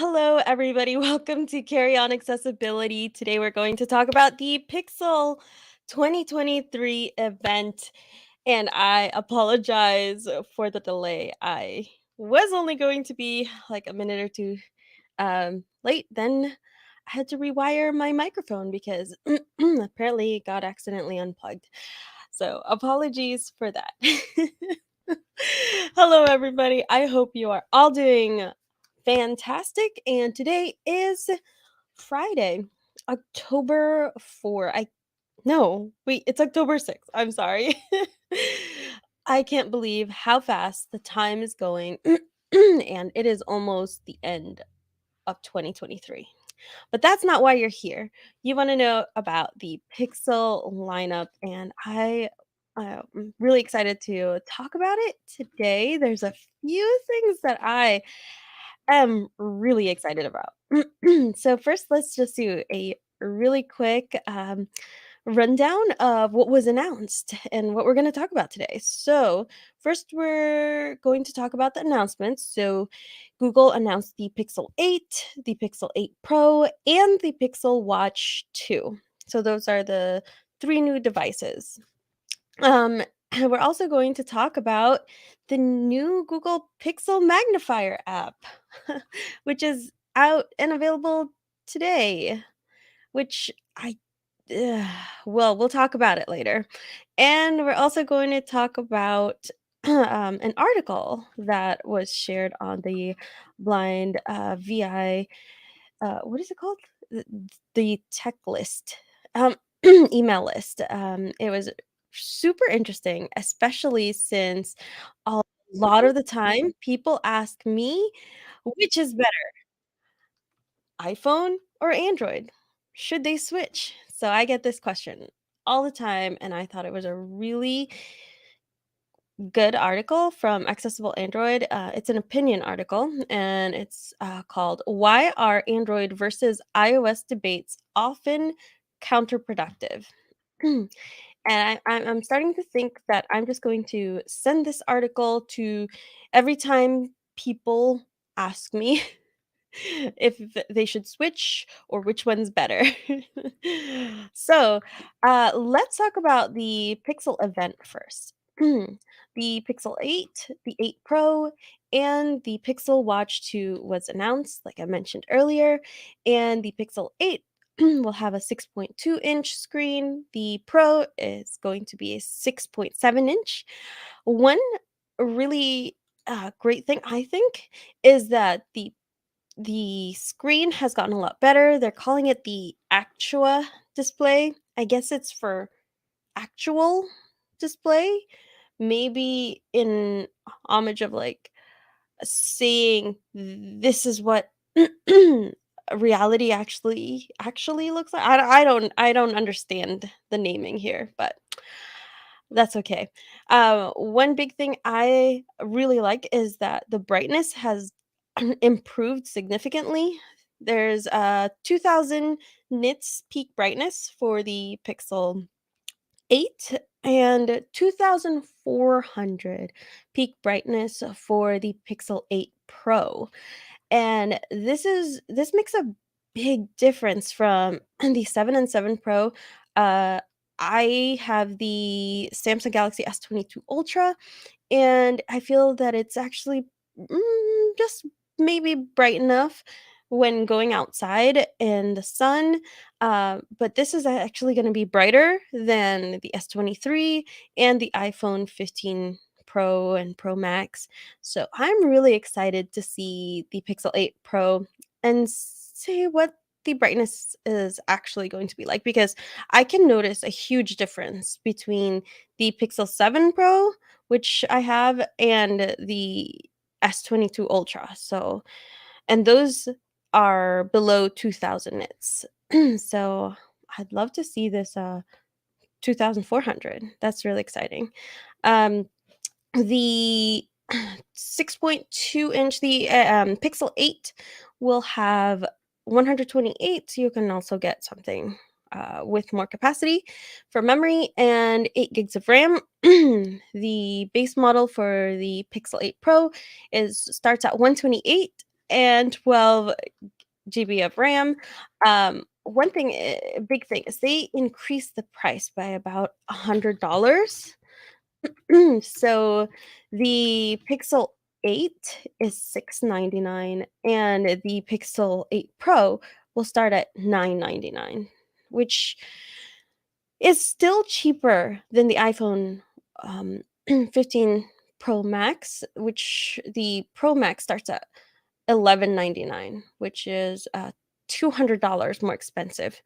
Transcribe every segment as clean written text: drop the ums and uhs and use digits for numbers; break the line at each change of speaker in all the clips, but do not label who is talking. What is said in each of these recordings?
Hello, everybody. Welcome to Carry On Accessibility. Today, we're going to talk about the Pixel 2023 event. And I apologize for the delay. I was only going to be like a minute or two late. Then I had to rewire my microphone because apparently it got accidentally unplugged. So, apologies for that. Hello, everybody. I hope you are all doing fantastic. And today is Friday, October 4. No, wait, it's October 6th. I'm sorry. I can't believe how fast the time is going. And it is almost the end of 2023. But that's not why you're here. You want to know about the Pixel lineup, and I'm really excited to talk about it today. There's a few things that I am really excited about. So, first, let's just do a really quick rundown of what was announced and what we're going to talk about today. So, first, we're going to talk about the announcements. So, Google announced the Pixel 8, the Pixel 8 Pro, and the Pixel Watch 2. So, those are the three new devices. Um, we're also going to talk about the new Google Pixel Magnifier app, which is out and available today, which uh, well, we'll talk about it later. And we're also going to talk about an article that was shared on the Blind VI, what is it called? The, the tech list, um, email list. It was super interesting, especially since a lot of the time people ask me, which is better, iPhone or Android? Should they switch? So I get this question all the time, and I thought it was a really good article from Accessible Android. It's an opinion article, and it's called "Why Are Android versus iOS Debates Often Counterproductive?" And I'm starting to think that I'm just going to send this article to every time people ask me if they should switch or which one's better. So, let's talk about the Pixel event first. The Pixel 8, the 8 Pro, and the Pixel Watch 2 was announced, like I mentioned earlier, and the Pixel 8 will have a 6.2-inch screen. The Pro is going to be a 6.7-inch. One really great thing I think is that the screen has gotten a lot better. They're calling it the Actua display. I guess it's for actual display, maybe in homage of like saying this is what reality actually looks like. I don't understand the naming here, but that's okay. One big thing I really like is that the brightness has improved significantly. There's 2000 nits peak brightness for the Pixel 8 and 2400 peak brightness for the Pixel 8 Pro. And this makes a big difference from the 7 and 7 Pro. Uh I have the Samsung Galaxy S22 Ultra, and I feel that it's actually just maybe bright enough when going outside in the sun. But this is actually going to be brighter than the S23 and the iPhone 15 Pro and Pro Max. So I'm really excited to see the Pixel 8 Pro and see what the brightness is actually going to be like, because I can notice a huge difference between the Pixel 7 Pro, which I have, and the S22 Ultra. So, and those are below 2000 nits. So, I'd love to see this 2400. That's really exciting. Um, the 6.2-inch, the Pixel 8 will have 128. So you can also get something with more capacity for memory and 8 gigs of RAM. The base model for the Pixel 8 Pro is starts at 128, and 12 GB of RAM. One thing, big thing is they increased the price by about $100. So the Pixel 8 is 699, and the Pixel 8 Pro will start at 999, which is still cheaper than the iPhone 15 Pro Max, which the Pro Max starts at 1199, which is $200 more expensive.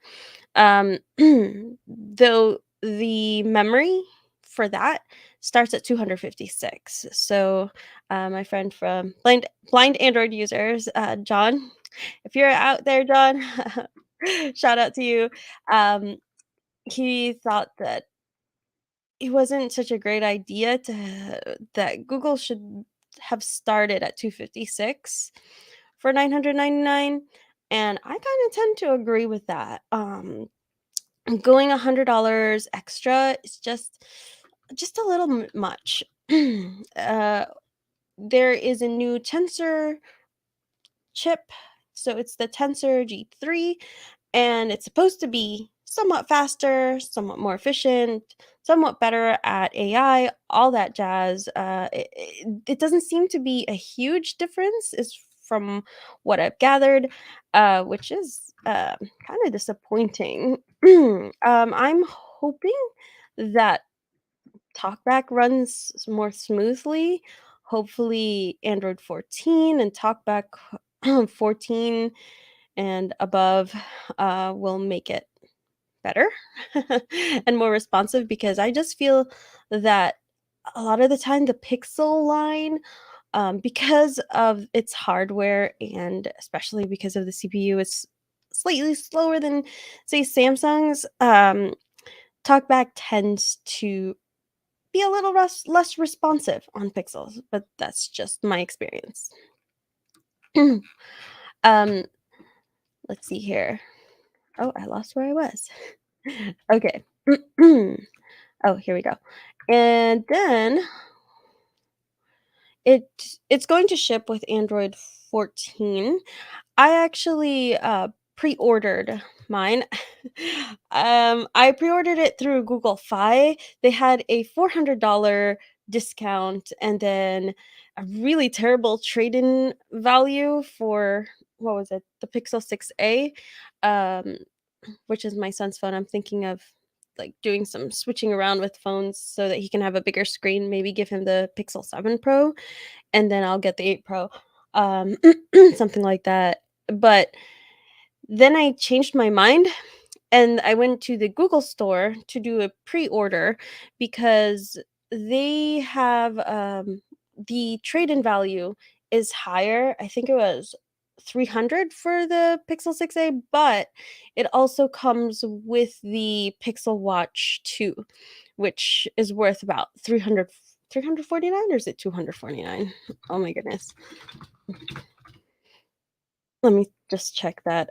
Though the memory for that starts at 256. So, my friend from blind Android users, John, if you're out there, John, shout out to you. Um, he thought that it wasn't such a great idea that Google should have started at 256 for 999, and I kinda tend to agree with that. Going $100 extra is just a little much. Uh, there is a new Tensor chip, so it's the Tensor G3, and it's supposed to be somewhat faster, somewhat more efficient, somewhat better at AI, all that jazz. It doesn't seem to be a huge difference, is from what I've gathered, which is kind of disappointing. I'm hoping that TalkBack runs more smoothly. Hopefully, Android 14 and TalkBack 14 and above will make it better and more responsive, because I just feel that a lot of the time the Pixel line, because of its hardware and especially because of the CPU, is slightly slower than, say, Samsung's. TalkBack tends to be a little less responsive on Pixels, but that's just my experience. um, let's see here. Oh, I lost where I was. Okay. Oh, here we go. And then it it's going to ship with Android 14. I actually pre-ordered mine. I pre-ordered it through Google Fi. They had a $400 discount and then a really terrible trade-in value for, what was it? The Pixel 6a. Um which is my son's phone. I'm thinking of like doing some switching around with phones so that he can have a bigger screen, maybe give him the Pixel 7 Pro, and then I'll get the 8 Pro. Um, something like that. But then I changed my mind and I went to the Google store to do a pre-order because they have the trade-in value is higher. I think it was 300 for the Pixel 6a, but it also comes with the Pixel Watch 2, which is worth about 349, or is it 249? Oh my goodness. Let me just check that.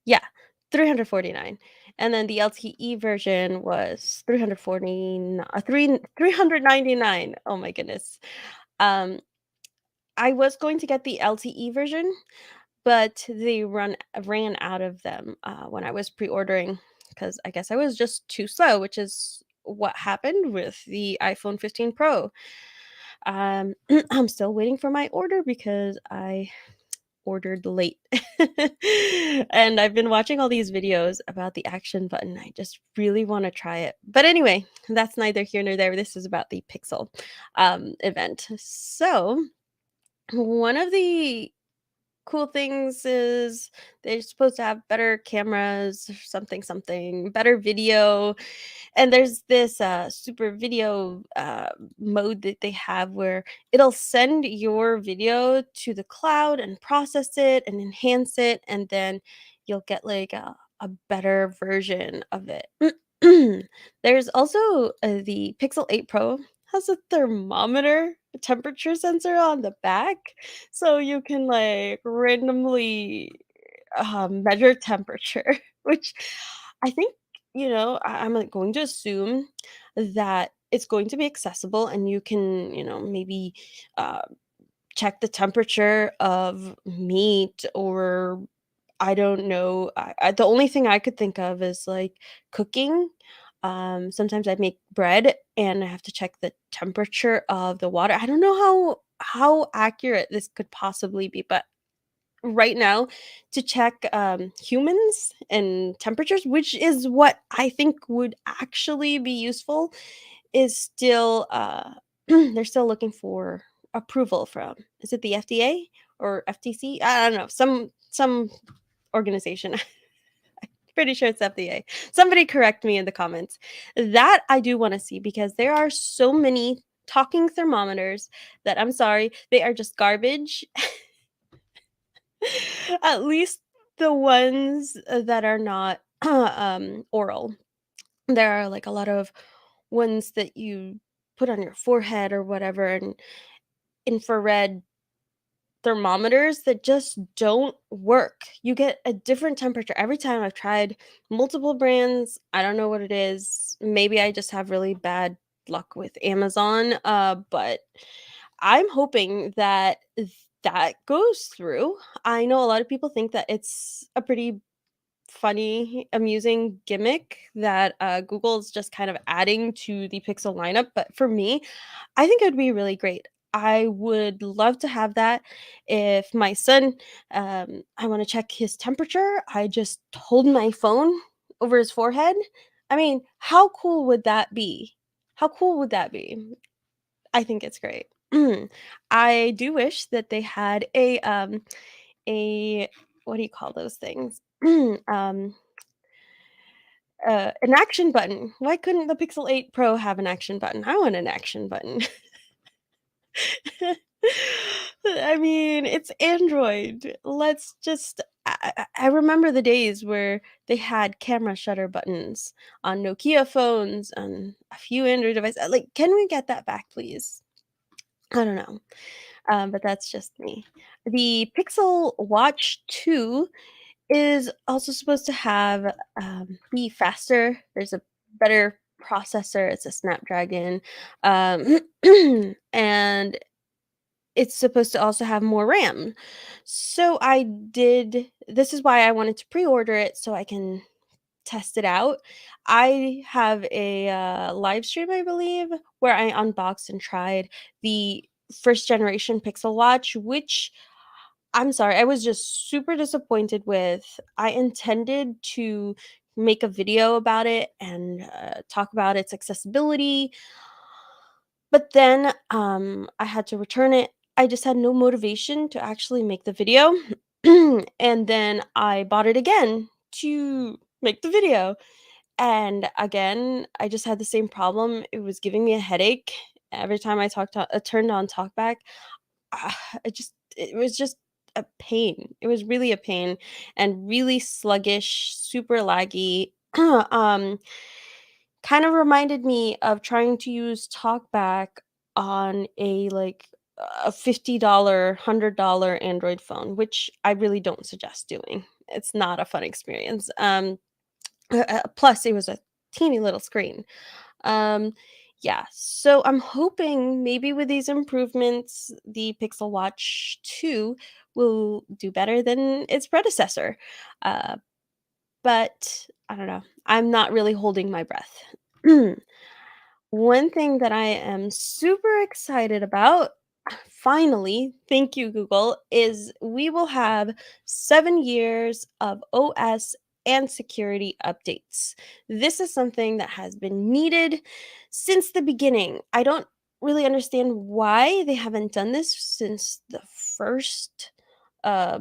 Yeah, 349. And then the LTE version was 399. Oh my goodness. Um, I was going to get the LTE version, but they ran out of them when I was pre-ordering, because I guess I was just too slow, which is what happened with the iPhone 15 Pro. I'm still waiting for my order because I ordered late. And I've been watching all these videos about the action button. I just really want to try it. But anyway, that's neither here nor there. This is about the Pixel event. So, one of the cool things is they're supposed to have better cameras, or something, better video, and there's this super video mode that they have where it'll send your video to the cloud and process it and enhance it, and then you'll get like a better version of it. There's also the Pixel 8 Pro has a thermometer, a temperature sensor on the back, so you can like randomly measure temperature, which I think, I'm like, going to assume that it's going to be accessible and you can, maybe uh, check the temperature of meat, or I don't know. The only thing I could think of is like cooking. Sometimes I make bread and I have to check the temperature of the water. I don't know how accurate this could possibly be, but right now to check humans and temperatures, which is what I think would actually be useful, is still they're still looking for approval from, is it the FDA or FTC? I don't know, some organization. Pretty sure it's FDA. Somebody correct me in the comments. That I do want to see, because there are so many talking thermometers that, I'm sorry, they are just garbage. At least the ones that are not oral. There are like a lot of ones that you put on your forehead or whatever, and infrared thermometers that just don't work. You get a different temperature every time. I've tried multiple brands. I don't know what it is. Maybe I just have really bad luck with Amazon. But I'm hoping that that goes through. I know a lot of people think that it's a pretty funny, amusing gimmick that Google's just kind of adding to the Pixel lineup. But for me, I think it would be really great. I would love to have that. If my son, I want to check his temperature, I just hold my phone over his forehead. I mean, how cool would that be? How cool would that be? I think it's great. I do wish that they had a what do you call those things? An action button. Why couldn't the Pixel 8 Pro have an action button? I want an action button. I mean, it's Android. Let's just I remember the days where they had camera shutter buttons on Nokia phones and a few Android devices. Like, can we get that back, please? I don't know. But that's just me. The Pixel Watch 2 is also supposed to have be faster. There's a better processor. It's a Snapdragon, um, and it's supposed to also have more RAM. So I did. This is why I wanted to pre-order it so I can test it out. I have a live stream, I believe, where I unboxed and tried the first generation Pixel Watch, which, I'm sorry, I was just super disappointed with. I intended to make a video about it and talk about its accessibility, but then I had to return it. I just had no motivation to actually make the video. And then I bought it again to make the video. And again, I just had the same problem. It was giving me a headache every time I turned on talkback. It was just a pain. It was really a pain and really sluggish, super laggy. um, Kind of reminded me of trying to use talkback on a $50, $100 Android phone, which I really don't suggest doing. It's not a fun experience. Plus, it was a teeny little screen. Um, yeah, so I'm hoping maybe with these improvements, the Pixel Watch 2 will do better than its predecessor. Uh, but I don't know. I'm not really holding my breath. One thing that I am super excited about, finally, thank you, Google, is we will have 7 years of OS and security updates. This is something that has been needed since the beginning. I don't really understand why they haven't done this since the first uh,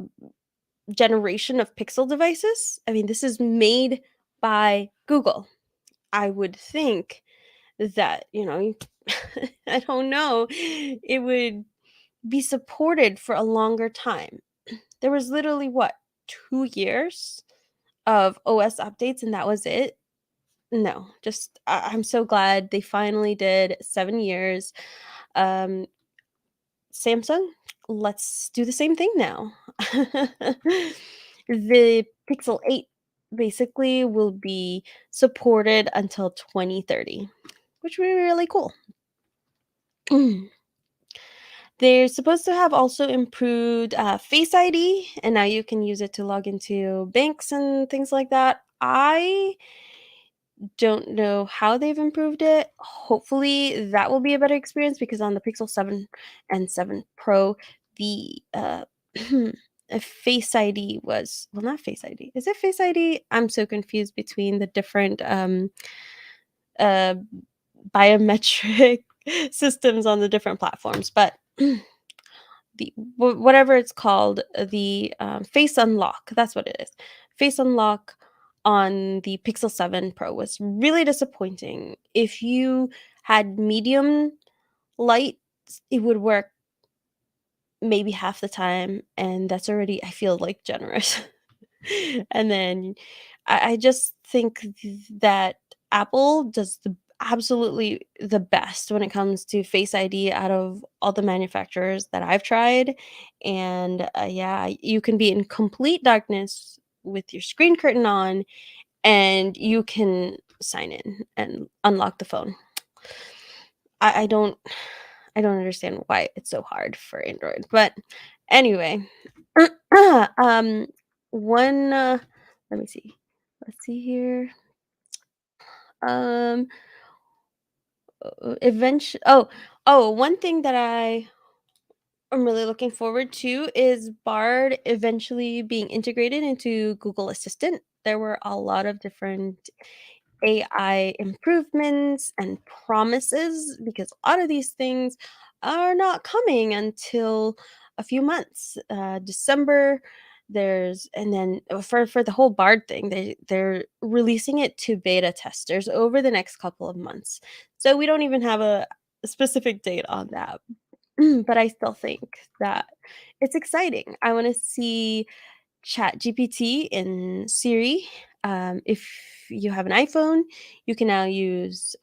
generation of Pixel devices. I mean, this is made by Google. I would think that, I don't know, it would be supported for a longer time. There was literally what, 2 years of OS updates and that was it? No, just I'm so glad they finally did 7 years. Um, Samsung, let's do the same thing now. The Pixel 8 basically will be supported until 2030, which would be really cool. They're supposed to have also improved Face ID, and now you can use it to log into banks and things like that. I don't know how they've improved it. Hopefully, that will be a better experience because on the Pixel 7 and 7 Pro, the Face ID was, well, not Face ID. Is it Face ID? I'm so confused between the different uh, biometric systems on the different platforms, but whatever it's called, the face unlock. That's what it is. Face unlock on the Pixel 7 Pro was really disappointing. If you had medium light, it would work maybe half the time, and that's already, I feel like, generous. And then I just think that Apple does the absolutely the best when it comes to Face ID out of all the manufacturers that I've tried. And yeah, you can be in complete darkness with your screen curtain on, and you can sign in and unlock the phone. I don't I don't understand why it's so hard for Android. But anyway, um one let me see. Let's see here. Um eventually one thing that I'm really looking forward to is Bard eventually being integrated into Google Assistant. There were a lot of different AI improvements and promises because a lot of these things are not coming until a few months. December, there's and then for the whole Bard thing, they're releasing it to beta testers over the next couple of months. So we don't even have a specific date on that. But I still think that it's exciting. I want to see ChatGPT in Siri. If you have an iPhone, you can now use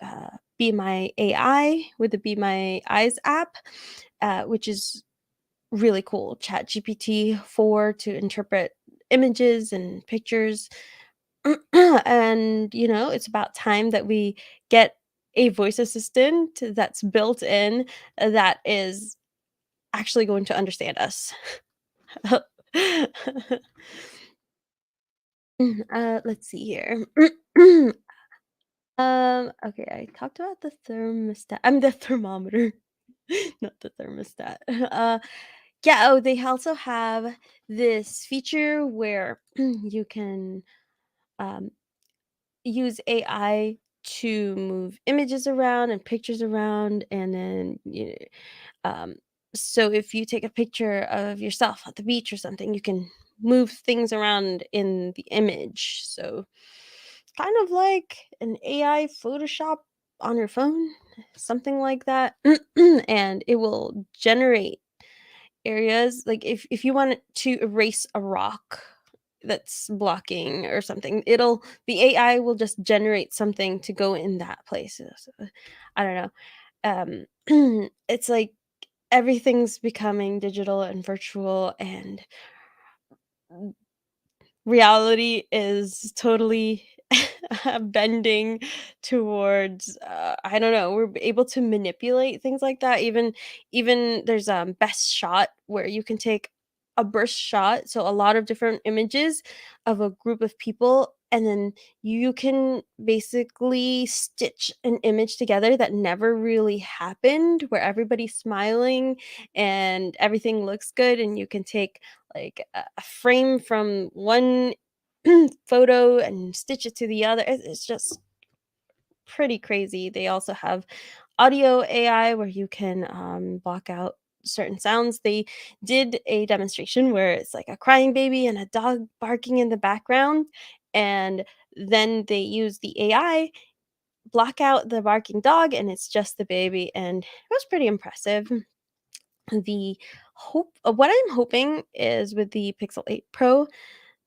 Be My AI with the Be My Eyes app, which is really cool. ChatGPT 4 to interpret images and pictures. And, it's about time that we get a voice assistant that's built in that is actually going to understand us. Let's see here. Okay, I talked about the thermostat. I'm the thermometer, not the thermostat. Yeah, oh, they also have this feature where you can um, use AI to move images around and pictures around, and then um, so if you take a picture of yourself at the beach or something, you can move things around in the image. So kind of like an AI Photoshop on your phone, something like that. And it will generate areas like if you want to erase a rock that's blocking or something, the AI will just generate something to go in that place. I don't know. It's like everything's becoming digital and virtual, and reality is totally bending towards I don't know, we're able to manipulate things like that. Even there's best shot where you can take a burst shot, so a lot of different images of a group of people, and then you can basically stitch an image together that never really happened, where everybody's smiling and everything looks good, and you can take like a frame from one photo and stitch it to the other. It's just pretty crazy. They also have audio AI where you can block out certain sounds. They did a demonstration where it's like a crying baby and a dog barking in the background, and then they use the AI block out the barking dog, and it's just the baby, and it was pretty impressive. The what I'm hoping is with the Pixel 8 Pro,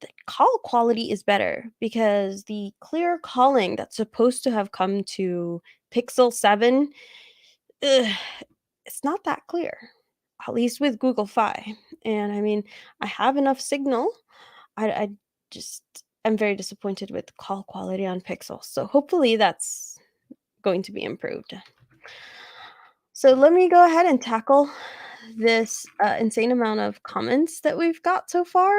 the call quality is better because the clear calling that's supposed to have come to Pixel 7, ugh, it's not that clear, at least with Google Fi. And I mean, I have enough signal. I just am very disappointed with call quality on Pixel. So hopefully that's going to be improved. So let me go ahead and tackle this insane amount of comments that we've got so far,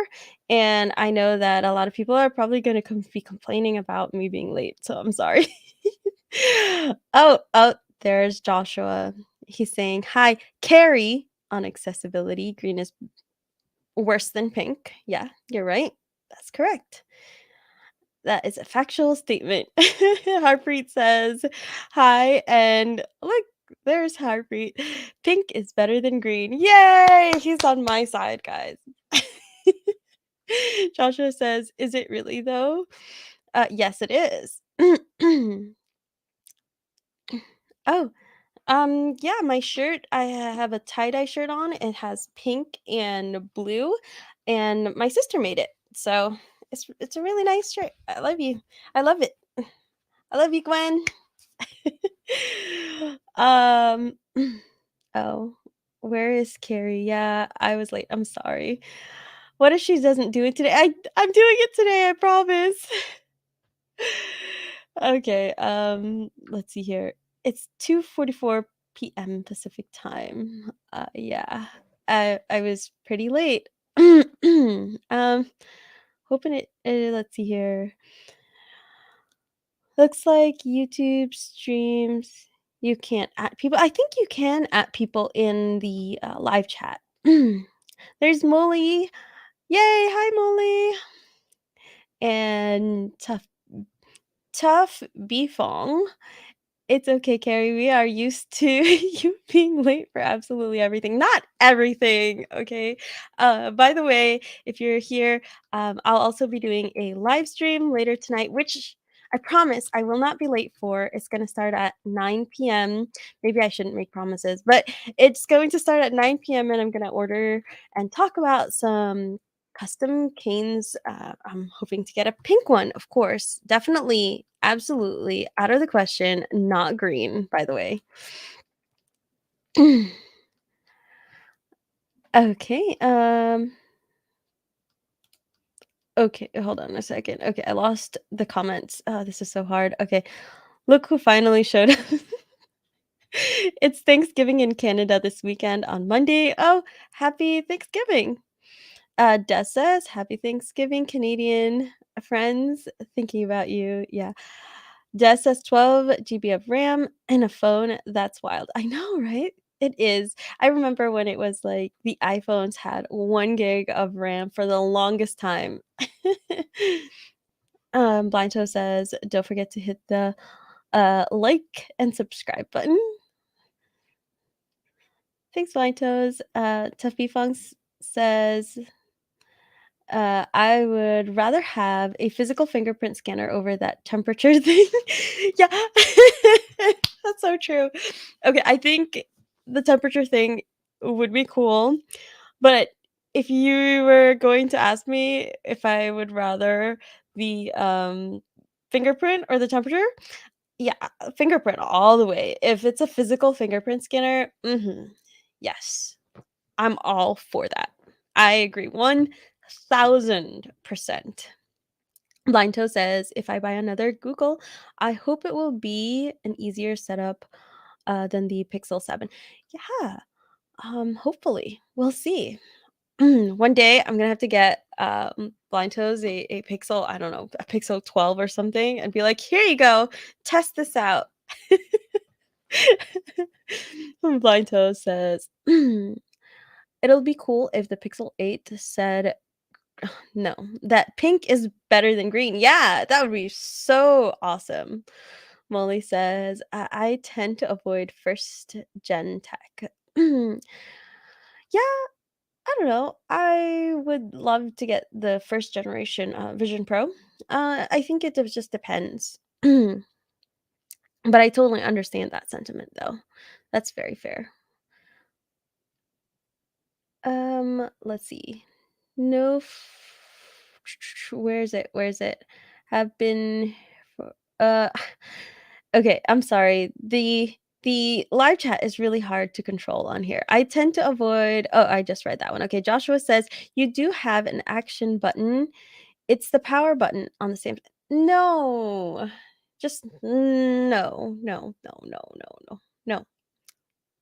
and I know that a lot of people are probably going to be complaining about me being late, so I'm sorry. Oh, there's Joshua. He's saying, "Hi, Carrie on accessibility. Green is worse than pink." Yeah, you're right. That's correct. That is a factual statement. Harpreet says, "Hi," and look, there's Harpreet. "Pink is better than green." Yay! He's on my side, guys. Joshua says, "Is it really though?" Yes, it is. Oh, yeah, my shirt, I have a tie-dye shirt on. It has pink and blue, and my sister made it. So it's a really nice shirt. I love you. I love it. I love you, Gwen. um oh, where is Carrie? Yeah, I was late. I'm sorry. What if she doesn't do it today? I'm doing it today, I promise. Okay, let's see here. It's 2:44 p.m. Pacific time. Yeah. I was pretty late. Hoping let's see here. Looks like YouTube streams you can't at people. I think you can at people in the live chat. There's Molly. Yay, hi Molly. And Tough Bifong. It's okay, Carrie. We are used to you being late for absolutely everything. Not everything, okay? By the way, if you're here, I'll also be doing a live stream later tonight, which I promise I will not be late for. It's going to start at 9 p.m. Maybe I shouldn't make promises, but it's going to start at 9 p.m. and I'm going to order and talk about some custom canes. I'm hoping to get a pink one, of course. Definitely, absolutely, out of the question, not green, by the way. Okay, okay, hold on a second. Okay, I lost the comments. Oh, this is so hard. Okay, look who finally showed up. It's Thanksgiving in Canada this weekend on Monday. Oh, happy Thanksgiving. Des says, "Happy Thanksgiving, Canadian friends. Thinking about you." Yeah. Des says 12 GB of RAM and a phone. That's wild. I know, right? It is. I remember when it was like the iPhones had 1 gig of RAM for the longest time. Blind Toe says, "Don't forget to hit the like and subscribe button." Thanks, Blind Toes. Tough Funks says, I would rather have a physical fingerprint scanner over that temperature thing. Yeah. That's so true. Okay, I think the temperature thing would be cool, but if you were going to ask me if I would rather the, fingerprint or the temperature, yeah, fingerprint all the way. If it's a physical fingerprint scanner, mhm, yes. I'm all for that. I agree 1000%. Blind Toe says, "If I buy another Google, I hope it will be an easier setup than the Pixel 7." Yeah, hopefully. We'll see. One day I'm gonna have to get Blind Toes a Pixel, I don't know, a Pixel 12 or something, and be like, "Here you go, test this out." Blind Toe says, "It'll be cool if the Pixel 8 said no, that pink is better than green." Yeah, that would be so awesome. Molly says, I tend to avoid first gen tech." Yeah, I don't know. I would love to get the first generation Vision Pro. I think it just depends. But I totally understand that sentiment, though. That's very fair. Let's see. No, where is it? Where is it? Have been, uh, okay. I'm sorry. The live chat is really hard to control on here. I tend to avoid. Oh, I just read that one. Okay, Joshua says you do have an action button. It's the power button on the same. No, just no, no, no, no, no, no, no.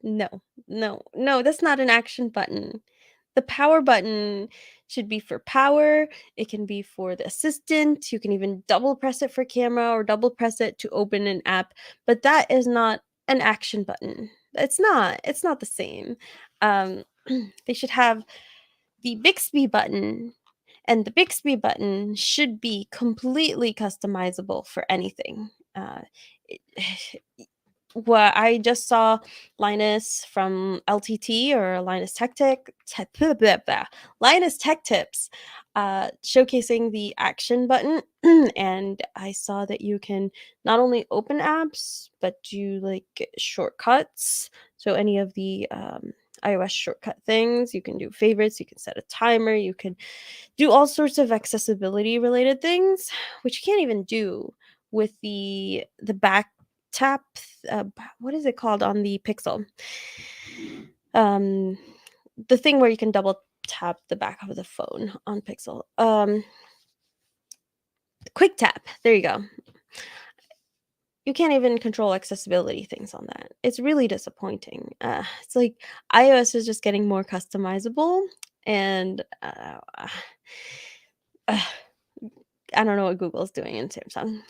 No, no, no, that's not an action button. The power button should be for power. It can be for the assistant. You can even double press it for camera or double press it to open an app, but that is not an action button. It's not. It's not the same. Um, they should have the Bixby button, and the Bixby button should be completely customizable for anything. It, what I just saw Linus from LTT or Linus blah, blah, blah, Linus Tech Tips showcasing the action button, and I saw that you can not only open apps but do like shortcuts. So any of the iOS shortcut things, you can do favorites, you can set a timer, you can do all sorts of accessibility related things, which you can't even do with the back tap. What is it called on the Pixel? Um, the thing where you can double tap the back of the phone on Pixel. Quick tap. There you go. You can't even control accessibility things on that. It's really disappointing. It's like iOS is just getting more customizable, and uh, I don't know what Google's doing in Samsung.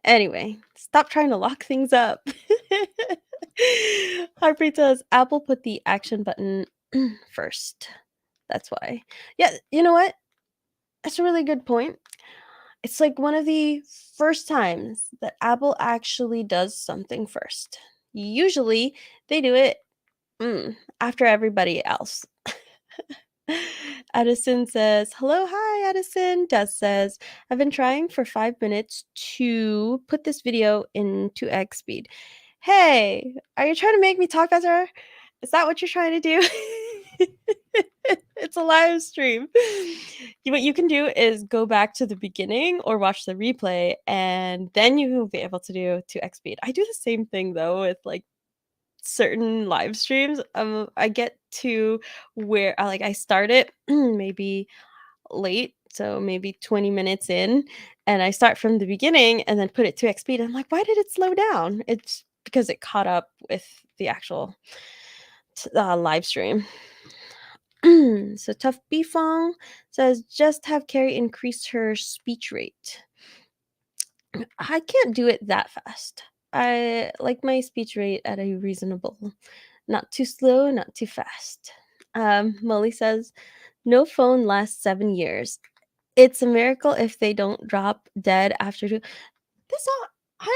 Anyway, stop trying to lock things up. Harpreet says Apple put the action button first. That's why. Yeah, you know what? That's a really good point. It's like one of the first times that Apple actually does something first. Usually, they do it after everybody else. Addison says, "Hello, hi, Addison." Des says, "I've been trying for 5 minutes to put this video into X speed." Hey, are you trying to make me talk faster? Is that what you're trying to do? It's a live stream. What you can do is go back to the beginning or watch the replay, and then you will be able to do to X speed. I do the same thing though with like certain live streams. I get to where I start it maybe late, so maybe 20 minutes in, and I start from the beginning and then put it to X speed. I'm like, why did it slow down? It's because it caught up with the actual live stream. So Tough Bifong says just have Carrie increase her speech rate. I can't do it that fast. I like my speech rate at a reasonable, not too slow, not too fast. Molly says, no phone lasts 7 years. It's a miracle if they don't drop dead after two. That's not.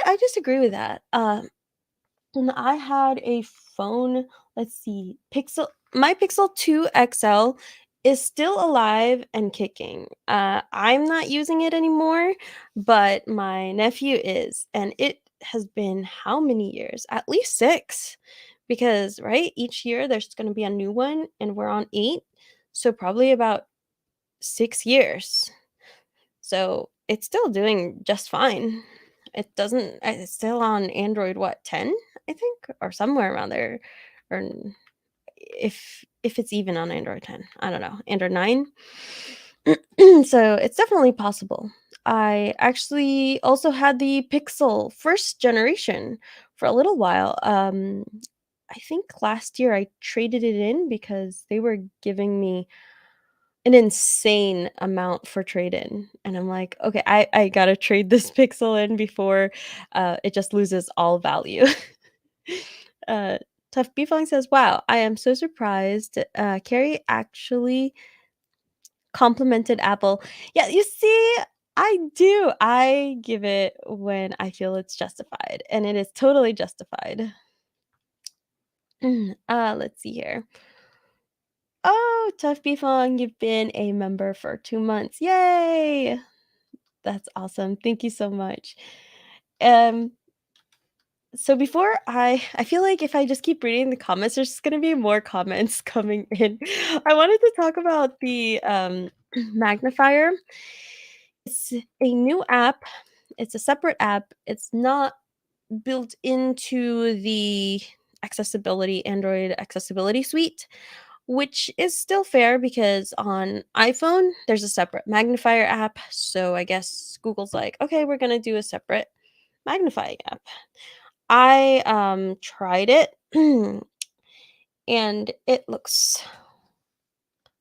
I disagree with that. When I had a phone, let's see, my Pixel 2 XL is still alive and kicking. I'm not using it anymore, but my nephew is, and it has been how many years? At least 6. Because, right, each year there's going to be a new one, and we're on 8. So probably about 6 years. So it's still doing just fine. It doesn't it's still on Android, what, 10, I think, or somewhere around there, or if it's even on Android 10, I don't know, Android 9. So it's definitely possible. I actually also had the Pixel first generation for a little while. I think last year I traded it in because they were giving me an insane amount for trade-in, and I'm like, "Okay, I gotta trade this Pixel in before, it just loses all value." Uh, Tough Beefong says, "Wow, I am so surprised, Carrie actually complimented Apple." Yeah, you see, I do. I give it when I feel it's justified, and it is totally justified. Let's see here. Oh, Tough Beefong, you've been a member for 2 months. Yay! That's awesome. Thank you so much. Um, so before I feel like if I just keep reading the comments, there's just gonna be more comments coming in. I wanted to talk about the magnifier. It's a new app. It's a separate app. It's not built into the accessibility Android accessibility suite, which is still fair because on iPhone there's a separate magnifier app. So I guess Google's like, okay, we're gonna do a separate magnifying app. I tried it. And it looks,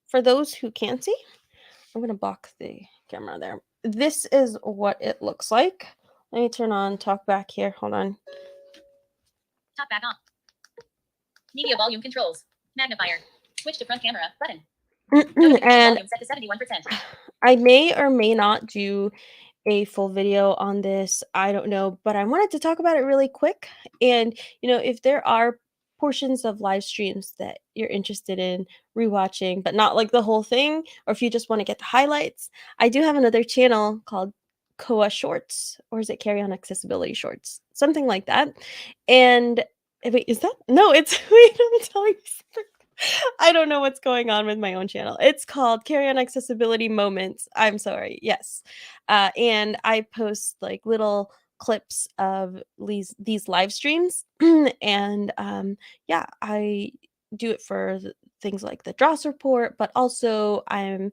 for those who can't see, I'm going to block the camera there. This is what it looks like. Let me turn on talk back here. Hold on.
Talk back on. Media volume controls. Magnifier. Switch to front camera button.
And
volume set to 71%.
I may or may not do a full video on this. I don't know, but I wanted to talk about it really quick. And, if there are portions of live streams that you're interested in rewatching, but not like the whole thing, or if you just want to get the highlights, I do have another channel called Koa Shorts, or is it Carry On Accessibility Shorts? Something like that. And wait, is that? No, it's, wait, I'm telling you something. I don't know what's going on with my own channel. It's called Carry On Accessibility Moments. I'm sorry. Yes. And I post like little clips of these live streams. And yeah, I do it for things like the Dross report, but also I'm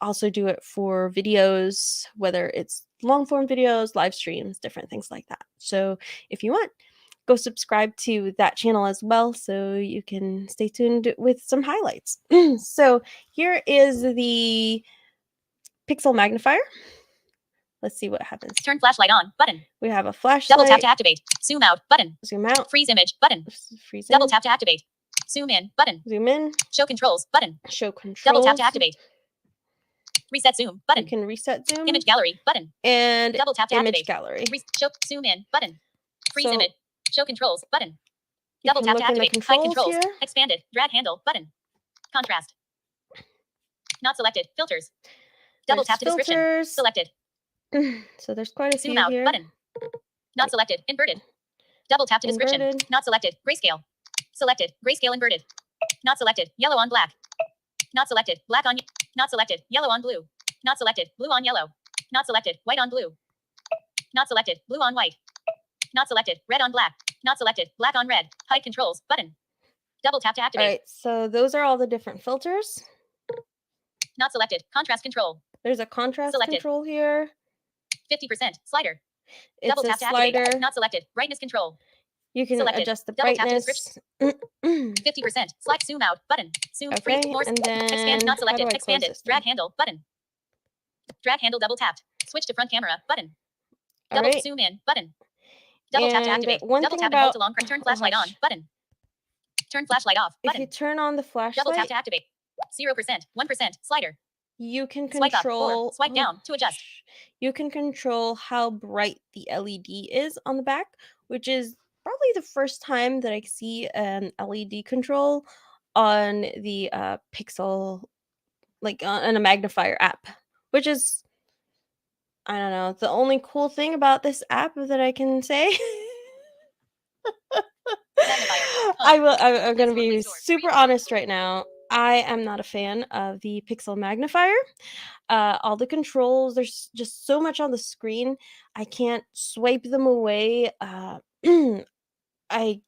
also do it for videos, whether it's long form videos, live streams, different things like that. So if you want, go subscribe to that channel as well so you can stay tuned with some highlights. So here is the pixel magnifier. Let's see what happens.
Turn flashlight on button.
We have a flashlight.
Double tap to activate. Zoom out button.
Zoom out.
Freeze image button.
Freeze
Double tap to activate. Zoom in button.
Zoom in.
Show controls button.
Show controls.
Double tap to activate. Reset zoom button.
You can reset zoom.
Image gallery button.
And
double tap to
image
activate.
gallery.
Show zoom in button. Freeze
So
image. Show controls button.
you
Double
can
tap
look
to
in the
activate. Hide controls.
here.
Expanded. Drag handle button. Contrast. Not selected. Filters. Double tap to description.
Filters.
Selected.
So there's quite a
Zoom
few
out
here.
button. Not selected. Inverted. Double tap to description.
Inverted.
Not selected. Grayscale. Selected. Grayscale inverted. Not selected. Yellow on black. Not selected. Black on. Not selected. Yellow on blue. Not selected. Blue on yellow. Not selected. White on blue. Not selected. Blue on white. Not selected. Red on black. Not selected. Black on red. Hide controls button. Double tap to activate.
All right, so those are all the different filters.
Not selected. Contrast control.
There's a contrast
Selected.
control here.
50%. Slider.
It's
Double
a
tap to
slider.
activate. Not selected. Brightness control.
You can
Selected.
adjust the
Double tap to
brightness.
50%. Select zoom out button. Zoom
Okay,
free. More.
and then
Expand. Not
how do
selected.
I close
Expanded.
this
Drag
thing?
handle button. Drag handle double tapped. Switch to front camera button.
All
Double
right.
zoom in button. Double tap to
And
activate.
one
Double
thing
tap and hold
about-
to long press. Turn flashlight on
gosh.
button. Turn flashlight off
If
button.
you turn on the
Double tap
flashlight,
to activate. 0%. 1%. Slider.
you can
Swipe up
control.
or swipe down to adjust.
You can control how bright the LED is on the back, which is probably the first time that I see an LED control on the Pixel, like on a magnifier app, which is, I don't know, the only cool thing about this app that I can say. I'm going to be super honest right now. I am not a fan of the Pixel magnifier. All the controls, there's just so much on the screen. I can't swipe them away. I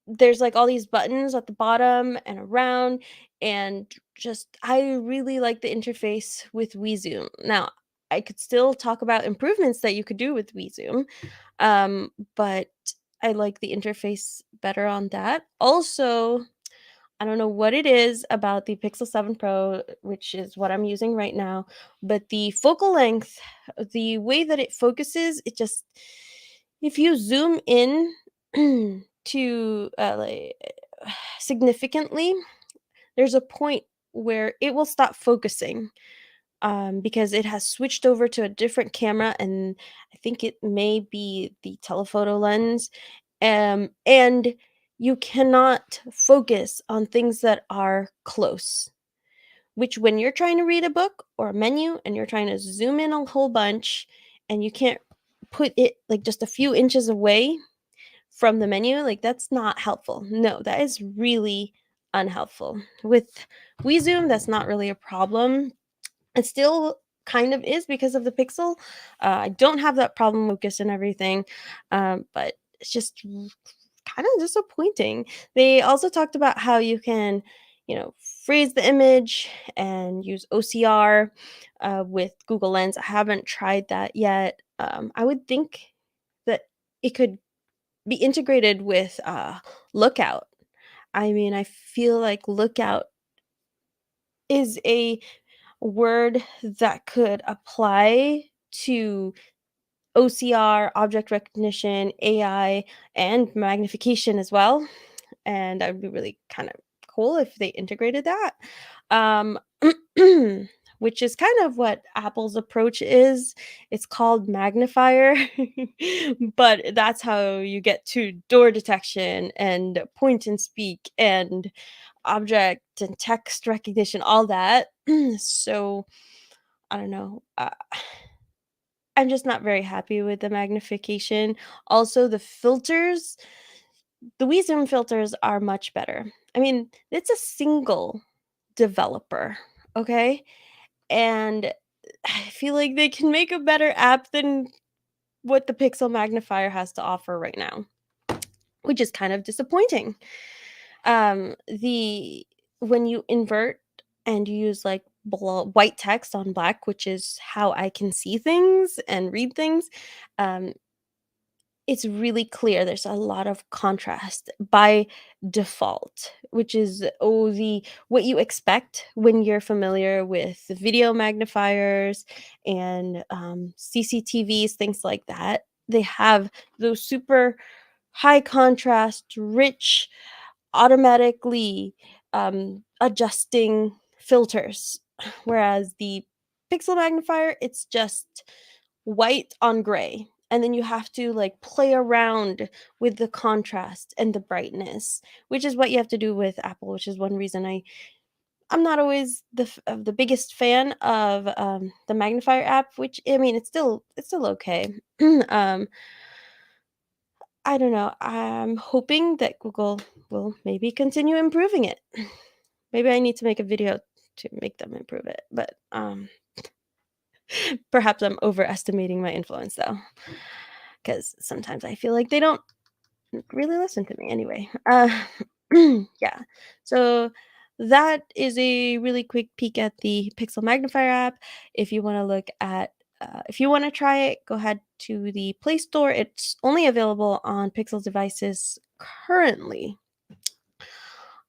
There's like all these buttons at the bottom and around, and just I really like the interface with WeZoom. Now, I could still talk about improvements that you could do with WeZoom, but I like the interface better on that. Also, I don't know what it is about the Pixel 7 Pro, which is what I'm using right now, but the focal length, the way that it focuses, it just, if you zoom in to like significantly, there's a point where it will stop focusing because it has switched over to a different camera, and I think it may be the telephoto lens. And you cannot focus on things that are close, which when you're trying to read a book or a menu and you're trying to zoom in a whole bunch and you can't put it like just a few inches away from the menu, like that's not helpful. No, that is really unhelpful. With WeZoom, that's not really a problem. It still kind of is because of the Pixel. I don't have that problem focus and everything, but it's just kind of disappointing. They also talked about how you can, freeze the image and use OCR with Google Lens. I haven't tried that yet. I would think that it could be integrated with Lookout. I mean, I feel like lookout is a word that could apply to OCR, object recognition, AI, and magnification as well. And that would be really kind of cool if they integrated that. Um, which is kind of what Apple's approach is. It's called magnifier, but that's how you get to door detection and point and speak and object and text recognition, all that. So I don't know. I'm just not very happy with the magnification. Also, the filters, the WeZoom filters are much better. I mean, it's a single developer, okay? And I feel like they can make a better app than what the Pixel magnifier has to offer right now, which is kind of disappointing. The when you invert and you use like white text on black, which is how I can see things and read things, um, it's really clear. There's a lot of contrast by default, which is the what you expect when you're familiar with the video magnifiers and CCTVs, things like that. They have those super high contrast, rich, automatically adjusting filters, whereas the pixel magnifier, it's just white on gray, and then you have to like play around with the contrast and the brightness, which is what you have to do with Apple, which is one reason I'm not always the biggest fan of the magnifier app, which I mean it's still okay. um I don't know. I'm hoping that Google will maybe continue improving it. Maybe I need to make a video to make them improve it, but perhaps I'm overestimating my influence though, because sometimes I feel like they don't really listen to me anyway. Yeah. So that is a really quick peek at the Pixel Magnifier app. If you want to look at if you want to try it, go ahead to the Play Store. It's only available on Pixel devices currently.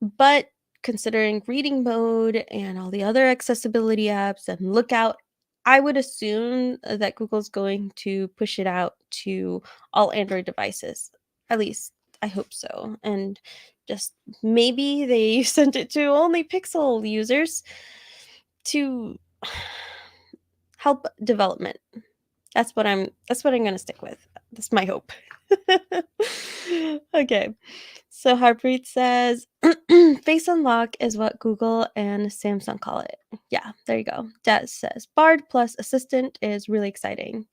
But considering reading mode and all the other accessibility apps and Lookout, I would assume that Google's going to push it out to all Android devices. At least I hope so. And just maybe they sent it to only Pixel users to help development. That's what I'm going to stick with. That's my hope. Okay. So Harpreet says face unlock is what Google and Samsung call it. Yeah, there you go. Des says Bard plus assistant is really exciting.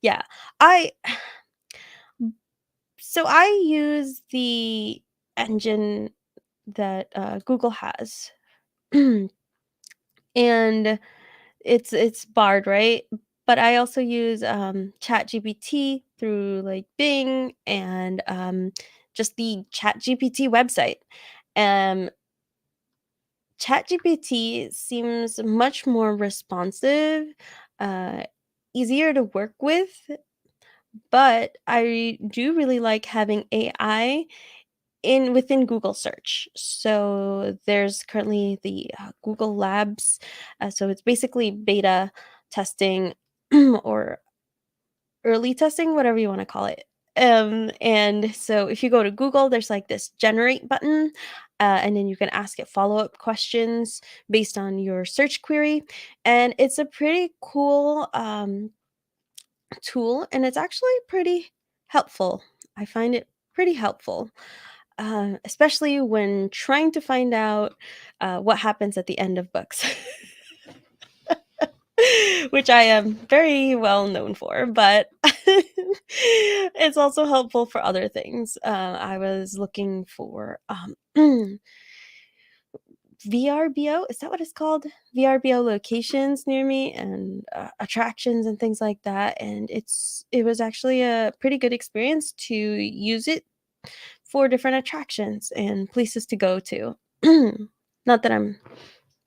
Yeah. I so I use the engine that Google has. And it's Bard, right? But I also use ChatGPT through like Bing and just the ChatGPT website. Um, ChatGPT seems much more responsive, uh, easier to work with, but I do really like having AI in within Google search. So there's currently the Google Labs. So it's basically beta testing or early testing, whatever you want to call it. And so if you go to Google, there's like this generate button, and then you can ask it follow up questions based on your search query. And it's a pretty cool tool, and it's actually pretty helpful. I find it pretty helpful, especially when trying to find out what happens at the end of books, which I am very well known for, but it's also helpful for other things. I was looking for VRBO, is that what it's called? VRBO locations near me and attractions and things like that. And it was actually a pretty good experience to use it for different attractions and places to go to. Not that I'm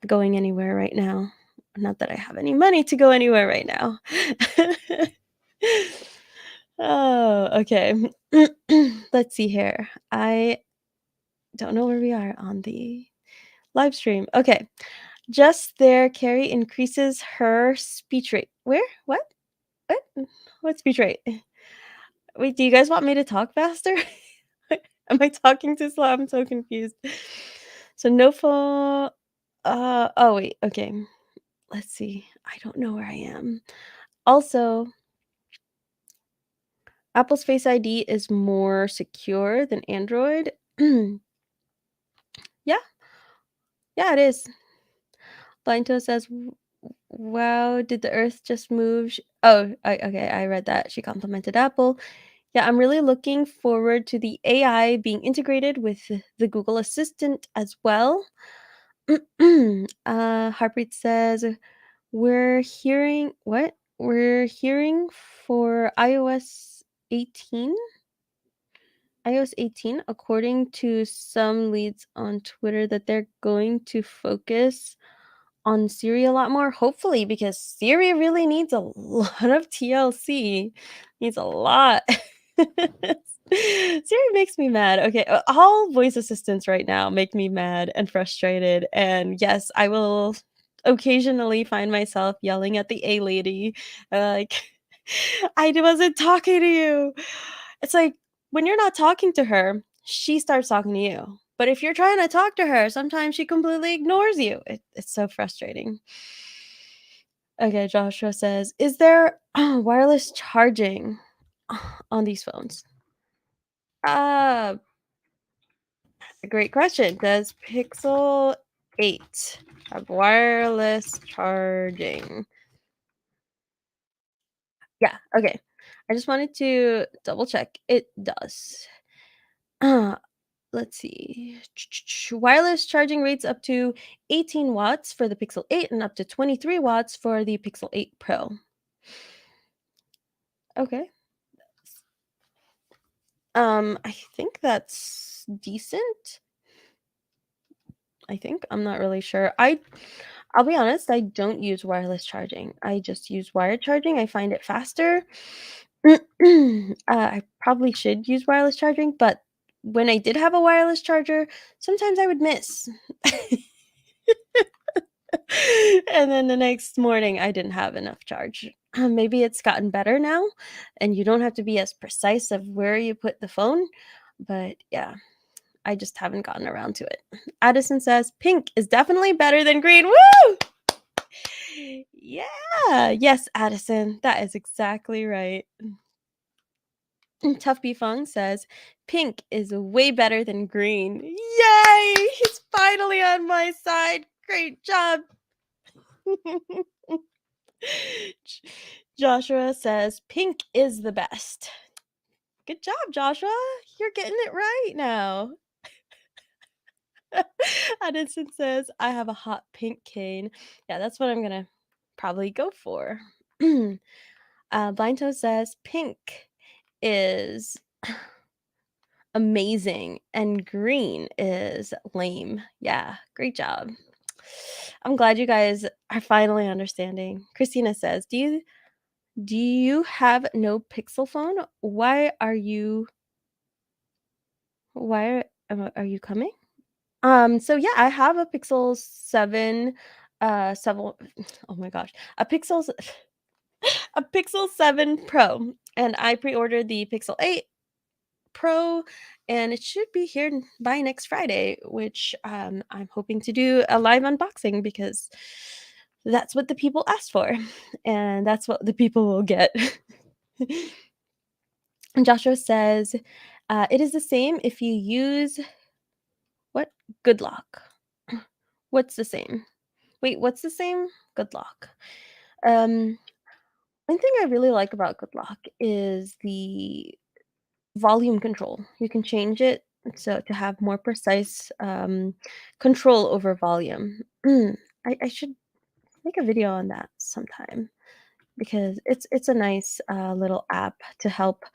going anywhere right now. Not that I have any money to go anywhere right now. Oh, okay. Let's see here. I don't know where we are on the live stream. Okay. Just there, Carrie increases her speech rate. Where? What? What? What speech rate? Wait, do you guys want me to talk faster? Am I talking too slow? I'm so confused. So no phone. Oh wait. Okay. Let's see. I don't know where I am. Also, Apple's Face ID is more secure than Android. Yeah, yeah, it is. Blinto says, Wow, did the Earth just move?" Okay, I read that. She complimented Apple. Yeah, I'm really looking forward to the AI being integrated with the Google Assistant as well. Harpreet says, "We're hearing what? We're hearing for iOS 18." iOS 18, according to some leads on Twitter, that they're going to focus on Siri a lot more, hopefully, because Siri really needs a lot of TLC. Needs a lot. Siri makes me mad. Okay, all voice assistants right now make me mad and frustrated. And yes, I will occasionally find myself yelling at the A lady, like, I wasn't talking to you. It's like when you're not talking to her, she starts talking to you. But if you're trying to talk to her, sometimes she completely ignores you. It's so frustrating. Okay, Joshua says, "Is there wireless charging on these phones?" Uh, a great question. Does Pixel 8 have wireless charging? Yeah, okay. I just wanted to double check. It does. Let's see. Wireless charging rates up to 18 watts for the Pixel 8 and up to 23 watts for the Pixel 8 Pro. Okay. I think that's decent. I think. I'm not really sure. I'll be honest, I don't use wireless charging. I just use wired charging. I find it faster. I probably should use wireless charging, but when I did have a wireless charger, sometimes I would miss. And then the next morning, I didn't have enough charge. Maybe it's gotten better now, and you don't have to be as precise of where you put the phone. But yeah, I just haven't gotten around to it. Addison says pink is definitely better than green. Woo! Yeah. Yes, Addison. That is exactly right. Tough B Fung says pink is way better than green. Yay! He's finally on my side. Great job. Joshua says pink is the best. Good job, Joshua. You're getting it right now. Addison says, I have a hot pink cane. Yeah, that's what I'm going to probably go for. Blind Toe says pink is amazing and green is lame. Yeah, great job. I'm glad you guys are finally understanding. Christina says, do you have no Pixel phone? Why are you coming? So yeah, I have a Pixel 7, several oh my gosh, a a Pixel 7 Pro, and I pre-ordered the Pixel 8 Pro, and it should be here by next Friday, which I'm hoping to do a live unboxing because that's what the people asked for, and that's what the people will get. And Joshua says, it is the same if you use what? Good luck. What's the same? Wait, what's the same? Good luck. Um, One thing I really like about Good Luck is the volume control. You can change it so to have more precise control over volume. I should make a video on that sometime because it's a nice little app to help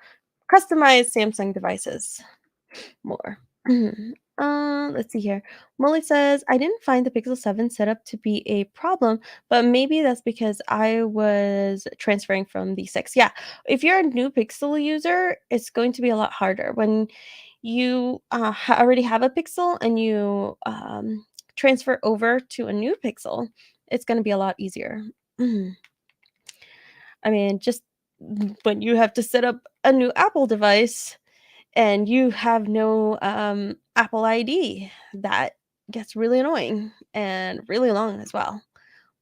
customize Samsung devices more. Let's see here. Molly says, I didn't find the Pixel 7 setup to be a problem, but maybe that's because I was transferring from the 6. Yeah, if you're a new Pixel user, it's going to be a lot harder. When you already have a Pixel and you transfer over to a new Pixel, it's going to be a lot easier. I mean, just when you have to set up a new Apple device and you have no Apple ID, that gets really annoying and really long as well.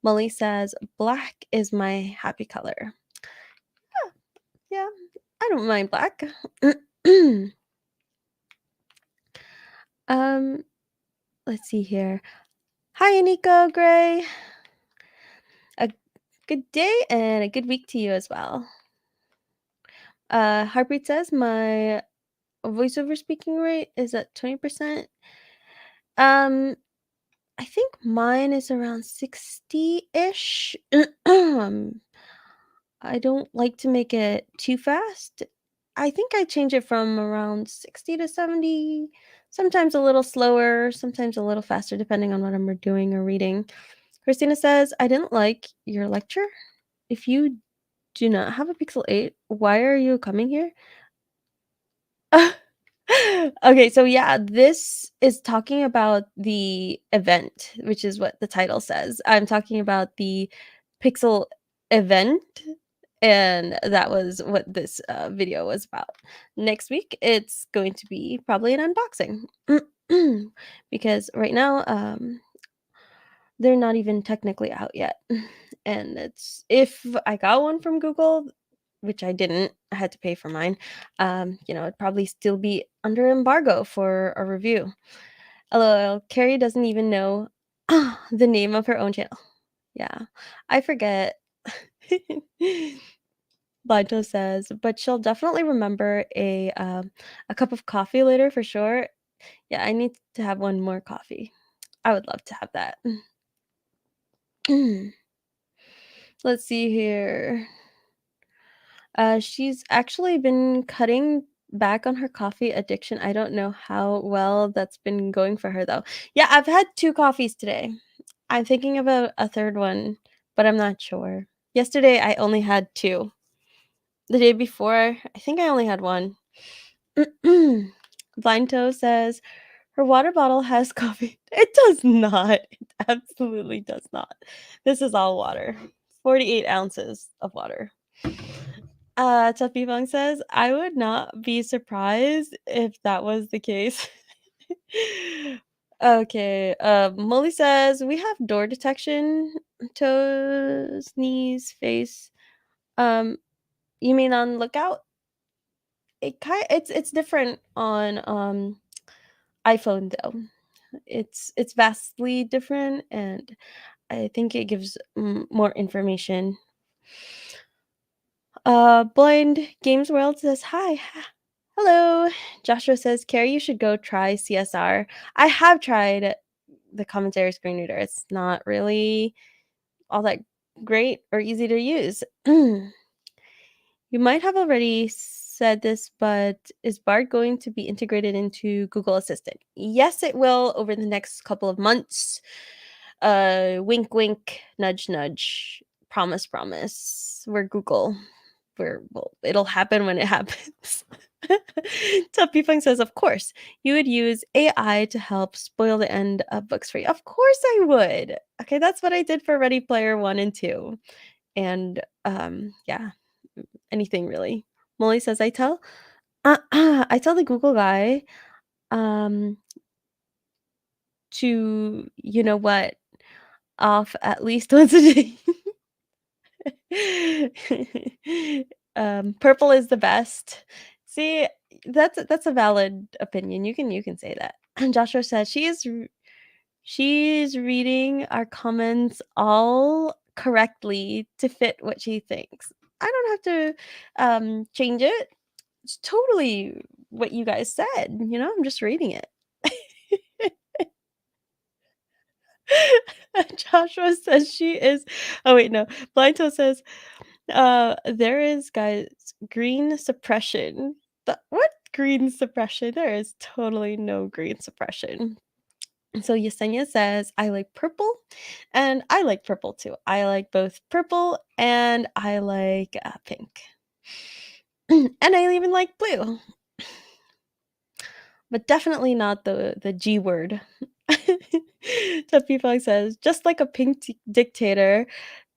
Molly says, black is my happy color. Yeah, I don't mind black. um, let's see here. Hi, Nico Gray. A good day and a good week to you as well. Harpreet says my voiceover speaking rate is at 20%. Um, I think mine is around 60-ish. I don't like to make it too fast. I think I change it from around 60 to 70, sometimes a little slower, sometimes a little faster, depending on what I'm doing or reading. Christina says, I didn't like your lecture. If you do not have a Pixel 8, why are you coming here? Okay, so yeah, this is talking about the event, which is what the title says. I'm talking about the Pixel event, and that was what this video was about. Next week, it's going to be probably an unboxing because right now, they're not even technically out yet. And it's if I got one from Google, which I didn't, I had to pay for mine, it'd probably still be under embargo for a review. LOL, Carrie doesn't even know the name of her own channel. Yeah, I forget. Blanto says, but she'll definitely remember a cup of coffee later for sure. Yeah, I need to have one more coffee. I would love to have that. Let's see here. She's actually been cutting back on her coffee addiction. I don't know how well that's been going for her though. Yeah, I've had 2 coffees today. I'm thinking about a third one, but I'm not sure. Yesterday I only had 2. The day before, I think I only had 1. Blind Toe says her water bottle has coffee. It does not. It absolutely does not. This is all water. 48 ounces of water. Tuffy Fong says, I would not be surprised if that was the case. Okay. Molly says, we have door detection, toes, knees, face. Um, you mean on lookout? It's different on iPhone though. It's vastly different, and I think it gives more information. Blind Games World says hi. Hello. Joshua says, Carrie, you should go try CSR. I have tried the commentary screen reader. It's not really all that great or easy to use. You might have already said this, but is Bard going to be integrated into Google Assistant? Yes, it will over the next couple of months. Wink, wink, nudge, nudge. Promise, promise. We're Google. Well, it'll happen when it happens. Tuppy Fung says, of course, you would use AI to help spoil the end of books for you. Of course I would. Okay, that's what I did for Ready Player 1 and 2. And yeah, anything really. Molly says, I tell the Google guy um to you know what off at least once a day. Purple is the best. See, that's a valid opinion. You can say that. And Joshua says she's reading our comments all correctly to fit what she thinks. I don't have to change it. It's totally what you guys said. I'm just reading it. Joshua says she is. Oh wait, no. Blinto says there is, guys, green suppression. What? green suppression. There is totally no green suppression. So Yesenia says, I like purple, and I like purple too. I like both purple and I like pink. And I even like blue, but definitely not the G word. So people says, just like a pink dictator